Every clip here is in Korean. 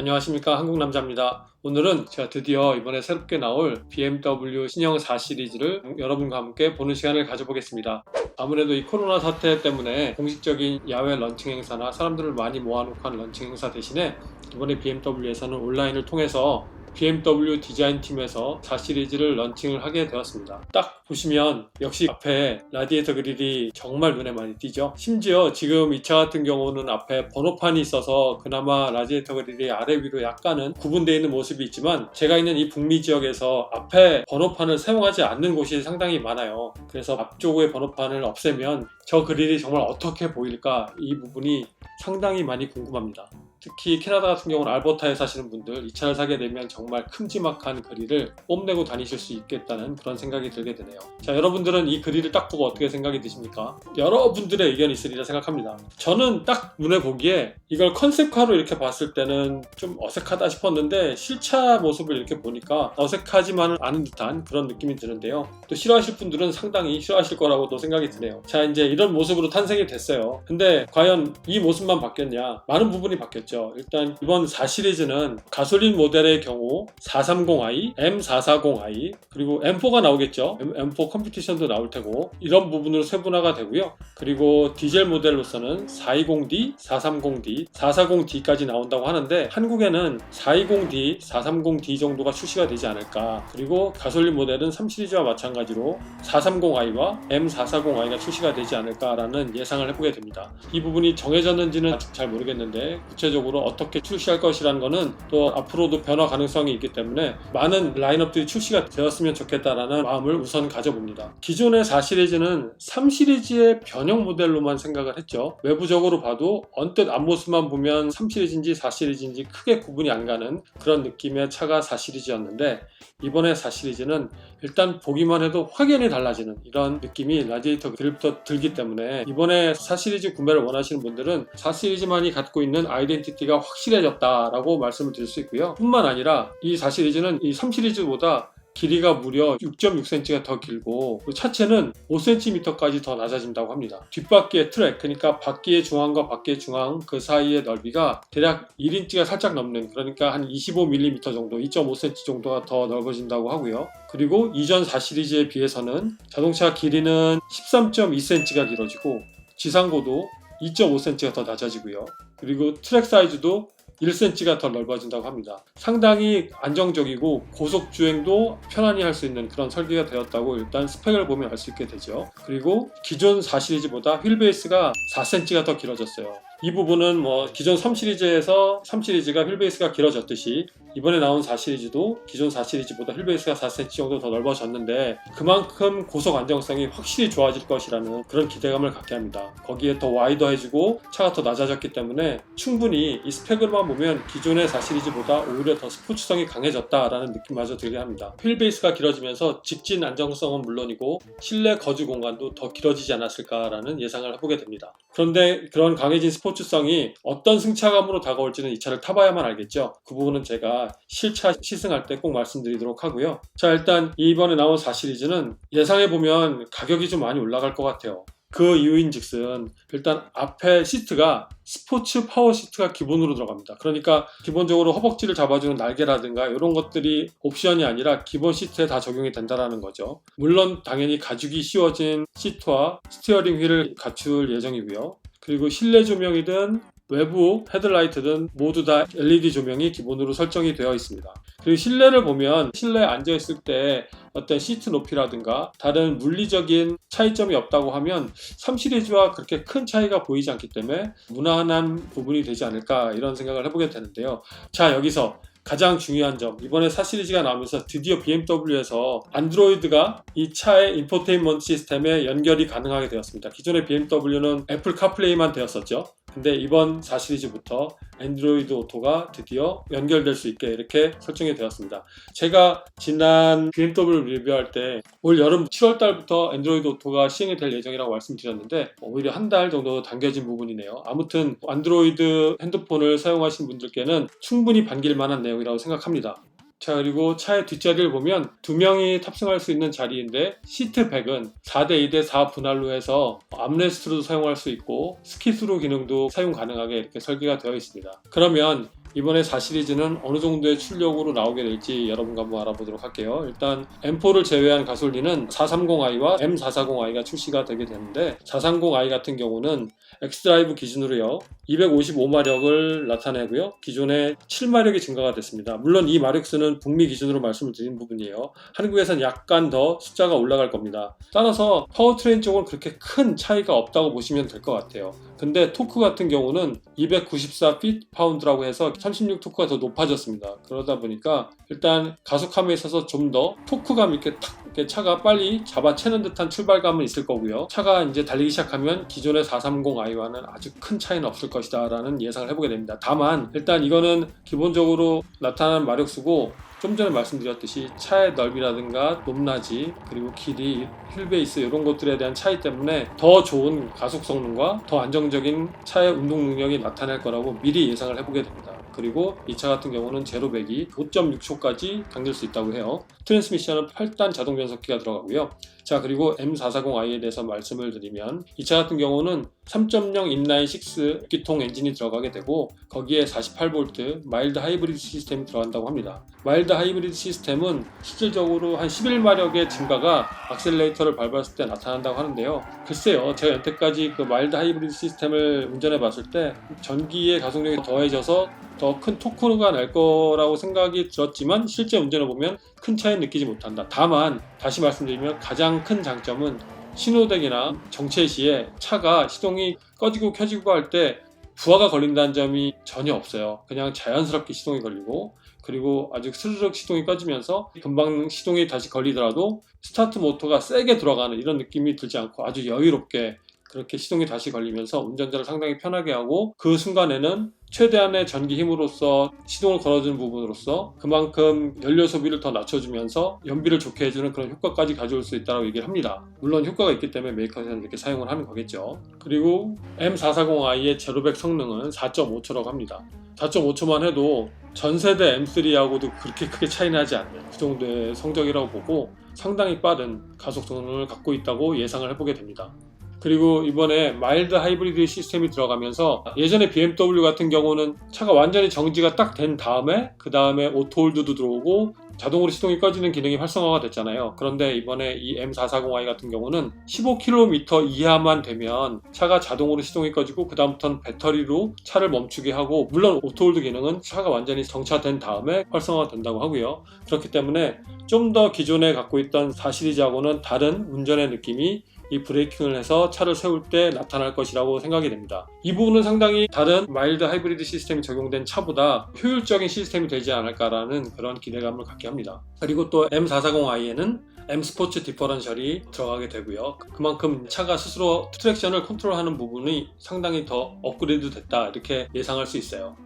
안녕하십니까, 한국남자입니다. 오늘은 제가 드디어 이번에 새롭게 나올 BMW 신형 4 시리즈를 여러분과 함께 보는 시간을 가져보겠습니다. 아무래도 이 코로나 사태 때문에 공식적인 야외 런칭 행사나 사람들을 많이 모아놓고 한 런칭 행사 대신에 이번에 BMW에서는 온라인을 통해서 BMW 디자인팀에서 4 시리즈를 런칭을 하게 되었습니다. 딱 보시면 역시 앞에 라디에이터 그릴이 정말 눈에 많이 띄죠. 심지어 지금 이 차 같은 경우는 앞에 번호판이 있어서 그나마 라디에이터 그릴이 아래 위로 약간은 구분되어 있는 모습이 있지만, 제가 있는 이 북미 지역에서 앞에 번호판을 사용하지 않는 곳이 상당히 많아요. 그래서 앞쪽의 번호판을 없애면 저 그릴이 정말 어떻게 보일까, 이 부분이 상당히 많이 궁금합니다. 특히 캐나다 같은 경우는 알버타에 사시는 분들, 이 차를 사게 되면 정말 큼지막한 그릴을 뽐내고 다니실 수 있겠다는 그런 생각이 들게 되네요. 자, 여러분들은 이 그릴을 딱 보고 어떻게 생각이 드십니까? 여러분들의 의견이 있으리라 생각합니다. 저는 딱 눈에 보기에 이걸 컨셉카로 이렇게 봤을 때는 좀 어색하다 싶었는데, 실차 모습을 이렇게 보니까 어색하지만은 않은 듯한 그런 느낌이 드는데요. 또 싫어하실 분들은 상당히 싫어하실 거라고도 생각이 드네요. 자, 이제 이런 모습으로 탄생이 됐어요. 근데 과연 이 모습만 바뀌었냐? 많은 부분이 바뀌었죠. 일단 이번 4 시리즈는 가솔린 모델의 경우 430i, M440i, 그리고 M4가 나오겠죠. M4 컴피티션도 나올 테고, 이런 부분으로 세분화가 되고요. 그리고 디젤 모델로서는 420D, 430D, 440D까지 나온다고 하는데, 한국에는 420D, 430D 정도가 출시가 되지 않을까. 그리고 가솔린 모델은 3 시리즈와 마찬가지로 430i와 M440i가 출시가 되지 않을까라는 예상을 해보게 됩니다. 이 부분이 정해졌는지는 아직 잘 모르겠는데, 구체적으로 어떻게 출시할 것이라는 것은 또 앞으로도 변화 가능성이 있기 때문에 많은 라인업들이 출시가 되었으면 좋겠다라는 마음을 우선 가져봅니다. 기존의 4 시리즈는 3 시리즈의 변형 모델로만 생각을 했죠. 외부적으로 봐도 언뜻 앞모습만 보면 3 시리즈인지 4 시리즈인지 크게 구분이 안 가는 그런 느낌의 차가 4 시리즈였는데, 이번에 4 시리즈는 일단 보기만 해도 확연히 달라지는 이런 느낌이 라디에이터 그릴부터 들기 때문에, 이번에 4 시리즈 구매를 원하시는 분들은 4 시리즈만이 갖고 있는 아이덴티티가 확실해졌다라고 말씀을 드릴 수 있고요. 뿐만 아니라 이 4 시리즈는 이 3 시리즈보다 길이가 무려 6.6cm가 더 길고, 차체는 5cm까지 더 낮아진다고 합니다. 뒷바퀴의 트랙, 그러니까 바퀴의 중앙과 바퀴의 중앙 그 사이의 넓이가 대략 1인치가 살짝 넘는, 그러니까 한 25mm 정도, 2.5cm 정도가 더 넓어진다고 하고요. 그리고 이전 4 시리즈에 비해서는 자동차 길이는 13.2cm가 길어지고, 지상고도 2.5cm가 더 낮아지고요. 그리고 트랙 사이즈도 1cm가 더 넓어진다고 합니다. 상당히 안정적이고 고속주행도 편안히 할 수 있는 그런 설계가 되었다고 일단 스펙을 보면 알 수 있게 되죠. 그리고 기존 4 시리즈보다 휠 베이스가 4cm가 더 길어졌어요. 이 부분은 기존 3 시리즈에서 3 시리즈가 휠 베이스가 길어졌듯이, 이번에 나온 4 시리즈도 기존 4 시리즈보다 휠 베이스가 4cm 정도 더 넓어졌는데, 그만큼 고속 안정성이 확실히 좋아질 것이라는 그런 기대감을 갖게 합니다. 거기에 더 와이더해지고 차가 더 낮아졌기 때문에 충분히 이 스펙으로만 보면 기존의 4 시리즈보다 오히려 더 스포츠성이 강해졌다라는 느낌마저 들게 합니다. 휠 베이스가 길어지면서 직진 안정성은 물론이고 실내 거주 공간도 더 길어지지 않았을까라는 예상을 해보게 됩니다. 그런데 그런 강해진 스포츠성이 어떤 승차감으로 다가올지는 이 차를 타봐야만 알겠죠. 그 부분은 제가 실차 시승할 때 꼭 말씀드리도록 하고요. 자, 일단 이번에 나온 4 시리즈는 예상해보면 가격이 좀 많이 올라갈 것 같아요. 그 이유인즉슨 일단 앞에 시트가 스포츠 파워 시트가 기본으로 들어갑니다. 그러니까 기본적으로 허벅지를 잡아주는 날개라든가 이런 것들이 옵션이 아니라 기본 시트에 다 적용이 된다는 거죠. 물론 당연히 가죽이 씌워진 시트와 스티어링 휠을 갖출 예정이고요. 그리고 실내 조명이든 외부 헤드라이트든 모두 다 LED 조명이 기본으로 설정이 되어 있습니다. 그리고 실내를 보면 실내에 앉아있을 때 어떤 시트 높이라든가 다른 물리적인 차이점이 없다고 하면 3 시리즈와 그렇게 큰 차이가 보이지 않기 때문에 무난한 부분이 되지 않을까, 이런 생각을 해보게 되는데요. 자, 여기서 가장 중요한 점, 이번에 4 시리즈가 나오면서 드디어 BMW에서 안드로이드가 이 차의 인포테인먼트 시스템에 연결이 가능하게 되었습니다. 기존의 BMW는 애플 카플레이만 되었었죠. 근데 이번 4 시리즈부터 안드로이드 오토가 드디어 연결될 수 있게 이렇게 설정이 되었습니다. 제가 지난 BMW 리뷰할 때 올 여름 7월 달부터 안드로이드 오토가 시행이 될 예정이라고 말씀드렸는데, 오히려 한 달 정도 당겨진 부분이네요. 아무튼 안드로이드 핸드폰을 사용하시는 분들께는 충분히 반길 만한 내용이라고 생각합니다. 자, 그리고 차의 뒷자리를 보면 2명이 탑승할 수 있는 자리인데, 시트백은 4대2 대4 분할로 해서 암레스트로도 사용할 수 있고 스키스루 기능도 사용 가능하게 이렇게 설계가 되어 있습니다. 그러면 이번에 4 시리즈는 어느 정도의 출력으로 나오게 될지 여러분과 한번 알아보도록 할게요. 일단 M4를 제외한 가솔린은 430i와 M440i가 출시가 되게 되는데 430i 같은 경우는 X드라이브 기준으로요 255마력을 나타내고요. 기존에 7마력이 증가가 됐습니다. 물론 이 마력수는 북미 기준으로 말씀을 드린 부분이에요. 한국에서는 약간 더 숫자가 올라갈 겁니다. 따라서 파워트레인 쪽은 그렇게 큰 차이가 없다고 보시면 될 것 같아요. 근데 토크 같은 경우는 294핏파운드라고 해서 36 토크가 더 높아졌습니다. 그러다 보니까 일단 가속함에 있어서 좀 더 토크감 있게 탁 이렇게 차가 빨리 잡아채는 듯한 출발감은 있을 거고요. 차가 이제 달리기 시작하면 기존의 430i와는 아주 큰 차이는 없을 것이다 라는 예상을 해보게 됩니다. 다만 일단 이거는 기본적으로 나타나는 마력수고 좀 전에 말씀드렸듯이 차의 넓이라든가 높낮이 그리고 길이, 휠베이스 이런 것들에 대한 차이 때문에 더 좋은 가속 성능과 더 안정적인 차의 운동 능력이 나타날 거라고 미리 예상을 해보게 됩니다. 그리고 이 차 같은 경우는 제로백이 5.6초까지 당길 수 있다고 해요. 트랜스미션은 8단 자동 변속기가 들어가고요. 자, 그리고 M440i에 대해서 말씀을 드리면 이 차 같은 경우는 3.0 인라인 6 기통 엔진이 들어가게 되고 거기에 48V 마일드 하이브리드 시스템이 들어간다고 합니다. 마일드 하이브리드 시스템은 실질적으로 한 11마력의 증가가 악셀레이터를 밟았을 때 나타난다고 하는데요. 글쎄요, 제가 여태까지 그 마일드 하이브리드 시스템을 운전해 봤을 때 전기의 가속력이 더해져서 더 큰 토크가 날 거라고 생각이 들었지만 실제 운전해 보면 큰 차이는 느끼지 못한다. 다만 다시 말씀드리면 가장 큰 장점은 신호등이나 정체 시에 차가 시동이 꺼지고 켜지고 할 때 부하가 걸린다는 점이 전혀 없어요. 그냥 자연스럽게 시동이 걸리고 그리고 아주 스르륵 시동이 꺼지면서 금방 시동이 다시 걸리더라도 스타트 모터가 세게 들어가는 이런 느낌이 들지 않고 아주 여유롭게 그렇게 시동이 다시 걸리면서 운전자를 상당히 편하게 하고 그 순간에는 최대한의 전기 힘으로써 시동을 걸어주는 부분으로써 그만큼 연료 소비를 더 낮춰주면서 연비를 좋게 해주는 그런 효과까지 가져올 수 있다고 얘기를 합니다. 물론 효과가 있기 때문에 메이커에서는 이렇게 사용을 하는 거겠죠. 그리고 M440i의 제로백 성능은 4.5초라고 합니다. 4.5초만 해도 전세대 M3하고도 그렇게 크게 차이 나지 않는 그 정도의 성적이라고 보고 상당히 빠른 가속 성능을 갖고 있다고 예상을 해보게 됩니다. 그리고 이번에 마일드 하이브리드 시스템이 들어가면서 예전에 BMW 같은 경우는 차가 완전히 정지가 딱 된 다음에 그 다음에 오토홀드도 들어오고 자동으로 시동이 꺼지는 기능이 활성화가 됐잖아요. 그런데 이번에 이 M440i 같은 경우는 15km 이하만 되면 차가 자동으로 시동이 꺼지고 그 다음부터는 배터리로 차를 멈추게 하고 물론 오토홀드 기능은 차가 완전히 정차된 다음에 활성화가 된다고 하고요. 그렇기 때문에 좀 더 기존에 갖고 있던 4 시리즈하고는 다른 운전의 느낌이 이 브레이킹을 해서 차를 세울 때 나타날 것이라고 생각이 됩니다. 이 부분은 상당히 다른 마일드 하이브리드 시스템이 적용된 차보다 효율적인 시스템이 되지 않을까라는 그런 기대감을 갖게 합니다. 그리고 또 M440i에는 M 스포츠 디퍼런셜이 들어가게 되고요. 그만큼 차가 스스로 트랙션을 컨트롤하는 부분이 상당히 더 업그레이드 됐다 이렇게 예상할 수 있어요.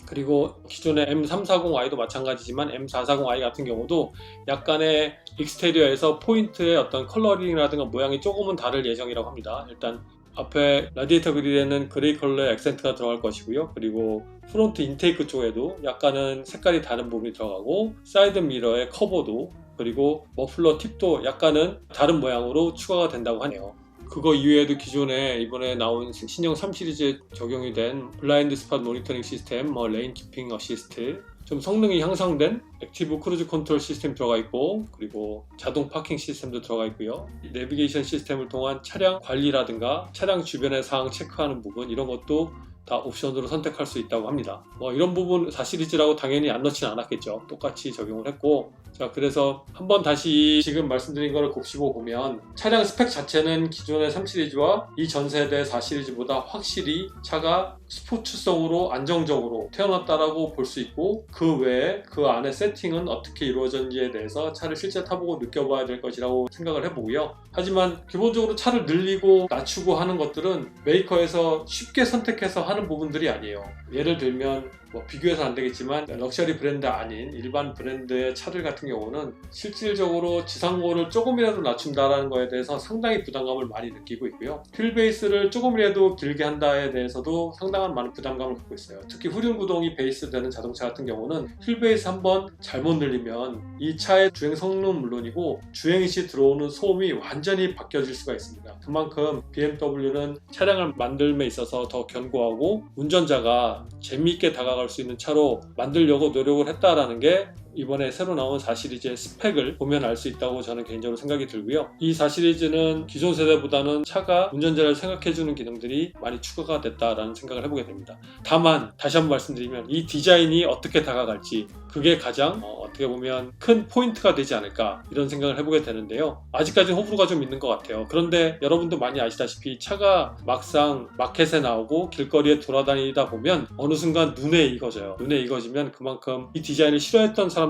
그리고 기존의 M340i도 마찬가지지만 M440i 같은 경우도 약간의 익스테리어에서 포인트의 어떤 컬러링이라든가 모양이 조금은 다를 예정이라고 합니다. 일단 앞에 라디에이터 그릴에는 그레이 컬러의 액센트가 들어갈 것이고요. 그리고 프론트 인테이크 쪽에도 약간은 색깔이 다른 부분이 들어가고 사이드 미러의 커버도 그리고 머플러 팁도 약간은 다른 모양으로 추가가 된다고 하네요. 그거 이외에도 기존에 이번에 나온 신형 3 시리즈에 적용이 된 블라인드 스팟 모니터링 시스템, 레인 키핑 어시스트, 좀 성능이 향상된 액티브 크루즈 컨트롤 시스템 들어가 있고 그리고 자동 파킹 시스템도 들어가 있고요. 내비게이션 시스템을 통한 차량 관리라든가 차량 주변의 상황 체크하는 부분 이런 것도 다 옵션으로 선택할 수 있다고 합니다. 이런 부분 4 시리즈라고 당연히 안 넣지는 않았겠죠. 똑같이 적용을 했고 자 그래서 한번 다시 지금 말씀드린 거를 곱씹어 보면 차량 스펙 자체는 기존의 3 시리즈와 이 전세대 4 시리즈보다 확실히 차가 스포츠성으로 안정적으로 태어났다라고 볼 수 있고 그 외에 그 안에 세팅은 어떻게 이루어졌는지에 대해서 차를 실제 타보고 느껴봐야 될 것이라고 생각을 해보고요. 하지만 기본적으로 차를 늘리고 낮추고 하는 것들은 메이커에서 쉽게 선택해서 하는 부분들이 아니에요. 예를 들면 비교해서 안 되겠지만 럭셔리 브랜드 아닌 일반 브랜드의 차들 같은 경우는 실질적으로 지상고를 조금이라도 낮춘다는 거에 대해서 상당히 부담감을 많이 느끼고 있고요. 휠베이스를 조금이라도 길게 한다에 대해서도 상당한 많은 부담감을 갖고 있어요. 특히 후륜 구동이 베이스 되는 자동차 같은 경우는 휠베이스 한번 잘못 늘리면 이 차의 주행 성능은 물론이고 주행 시 들어오는 소음이 완전히 바뀌어질 수가 있습니다. 그만큼 BMW는 차량을 만들m에 있어서 더 견고하고 다가가고 운전자가 재미있게 다가갈 수 있는 차로 만들려고 노력을 했다라는 게 이번에 새로 나온 4 시리즈의 스펙을 보면 알 수 있다고 저는 개인적으로 생각이 들고요. 이 4 시리즈는 기존 세대보다는 차가 운전자를 생각해주는 기능들이 많이 추가가 됐다라는 생각을 해보게 됩니다. 다만 다시 한번 말씀드리면 이 디자인이 어떻게 다가갈지 그게 가장 어떻게 보면 큰 포인트가 되지 않을까 이런 생각을 해보게 되는데요. 아직까지는 호불호가 좀 있는 것 같아요. 그런데 여러분도 많이 아시다시피 차가 막상 마켓에 나오고 길거리에 돌아다니다 보면 어느 순간 눈에 익어져요. 눈에 익어지면 그만큼 이 디자인을 싫어했던 사람들도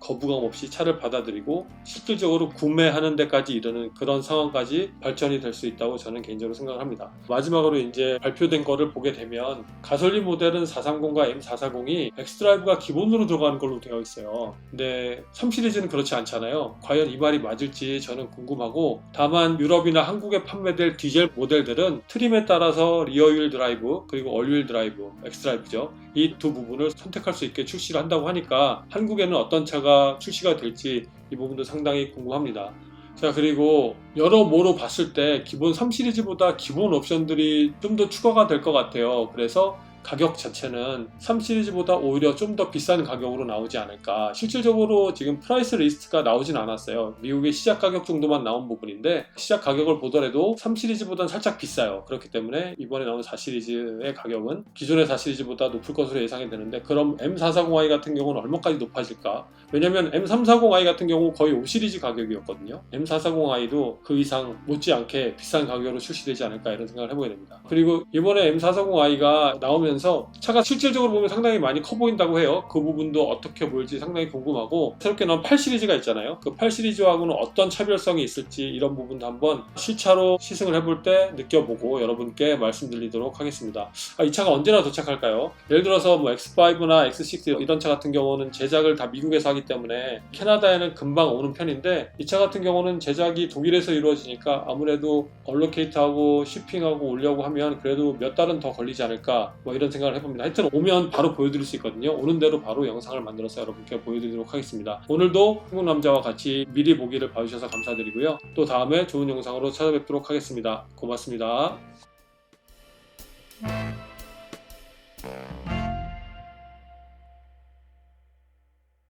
거부감 없이 차를 받아들이고 실질적으로 구매하는 데까지 이르는 그런 상황까지 발전이 될 수 있다고 저는 개인적으로 생각을 합니다. 마지막으로 이제 발표된 거를 보게 되면 가솔린 모델은 430과 M440이 엑스드라이브가 기본으로 들어가는 걸로 되어 있어요. 근데 3 시리즈는 그렇지 않잖아요. 과연 이 말이 맞을지 저는 궁금하고, 다만 유럽이나 한국에 판매될 디젤 모델들은 트림에 따라서 리어휠 드라이브 그리고 얼휠 드라이브, 엑스드라이브죠. 이 두 부분을 선택할 수 있게 출시를 한다고 하니까 한국에는 어떤 차가 출시가 될지 이 부분도 상당히 궁금합니다. 자, 그리고 여러모로 봤을 때 기본 3 시리즈보다 기본 옵션들이 좀 더 추가가 될 것 같아요. 그래서 가격 자체는 3 시리즈보다 오히려 좀 더 비싼 가격으로 나오지 않을까. 실질적으로 지금 프라이스 리스트가 나오진 않았어요. 미국의 시작 가격 정도만 나온 부분인데 시작 가격을 보더라도 3 시리즈보다는 살짝 비싸요. 그렇기 때문에 이번에 나온 4 시리즈의 가격은 기존의 4 시리즈보다 높을 것으로 예상이 되는데, 그럼 M440i 같은 경우는 얼마까지 높아질까? 왜냐면 M340i 같은 경우 거의 5 시리즈 가격이었거든요. M440i도 그 이상 못지않게 비싼 가격으로 출시되지 않을까 이런 생각을 해보게 됩니다. 그리고 이번에 M440i가 나오면서 차가 실질적으로 보면 상당히 많이 커 보인다고 해요. 그 부분도 어떻게 보일지 상당히 궁금하고, 새롭게 나온 8 시리즈가 있잖아요. 그 8 시리즈하고는 어떤 차별성이 있을지 이런 부분도 한번 실차로 시승을 해볼 때 느껴보고 여러분께 말씀드리도록 하겠습니다. 이 차가 언제나 도착할까요? 예를 들어서 뭐 X5나 X6 이런 차 같은 경우는 제작을 다 미국에서 하기 때문에 캐나다에는 금방 오는 편인데, 이 차 같은 경우는 제작이 독일에서 이루어지니까 아무래도 얼로케이트하고 shipping하고 오려고 하면 그래도 몇 달은 더 걸리지 않을까 뭐 이런 생각을 해봅니다. 하여튼 오면 바로 보여드릴 수 있거든요. 오는 대로 바로 영상을 만들어서 여러분께 보여드리도록 하겠습니다. 오늘도 한국남자와 같이 미리 보기를 봐주셔서 감사드리고요. 또 다음에 좋은 영상으로 찾아뵙도록 하겠습니다. 고맙습니다.